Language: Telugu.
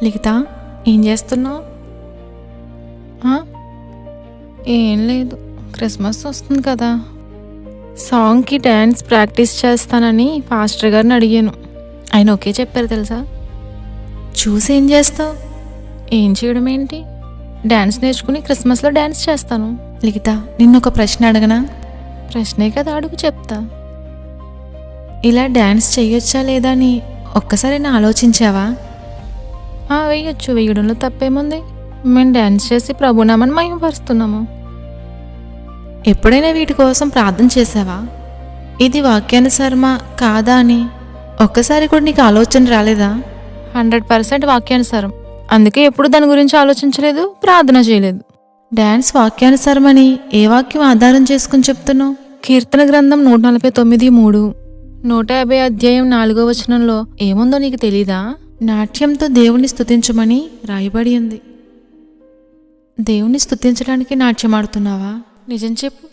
లిఖిత, ఏం చేస్తున్నావు? ఏం లేదు, క్రిస్మస్ వస్తుంది కదా, సాంగ్కి డ్యాన్స్ ప్రాక్టీస్ చేస్తానని పాస్టర్ గారిని అడిగాను. ఆయన ఓకే చెప్పారు తెలుసా. చూసి ఏం చేస్తావు? ఏం చేయడం ఏంటి, డ్యాన్స్ నేర్చుకుని క్రిస్మస్లో డ్యాన్స్ చేస్తాను. లిఖిత, నిన్నొక ప్రశ్న అడగనా? ప్రశ్నే కదా, అడుగు చెప్తా. ఇలా డ్యాన్స్ చెయ్యొచ్చా లేదా అని ఒక్కసారి నా ఆలోచించావా? వేయొచ్చు, వేయడంలో తప్పేముంది. మేము డ్యాన్స్ చేసి ప్రభునామాన్ని మహిమపరుస్తున్నాము. ఎప్పుడైనా వీటి కోసం ప్రార్థన చేసావా? ఇది వాక్యానుసారమా కాదా అని ఒక్కసారి కూడా నీకు ఆలోచన రాలేదా? 100% వాక్యానుసారం, అందుకే ఎప్పుడు దాని గురించి ఆలోచించలేదు, ప్రార్థన చేయలేదు. డ్యాన్స్ వాక్యానుసారమని ఏ వాక్యం ఆధారం చేసుకుని చెప్తున్నావు? కీర్తన గ్రంథం 149:3, 150 అధ్యాయం 4వ వచనంలో ఏముందో నీకు తెలీదా? నాట్యంతో దేవుణ్ణి స్తుతించమని రాయబడి ఉంది. దేవుణ్ణి స్తుతించడానికి నాట్యం ఆడుతున్నావా? నిజం చెప్పు.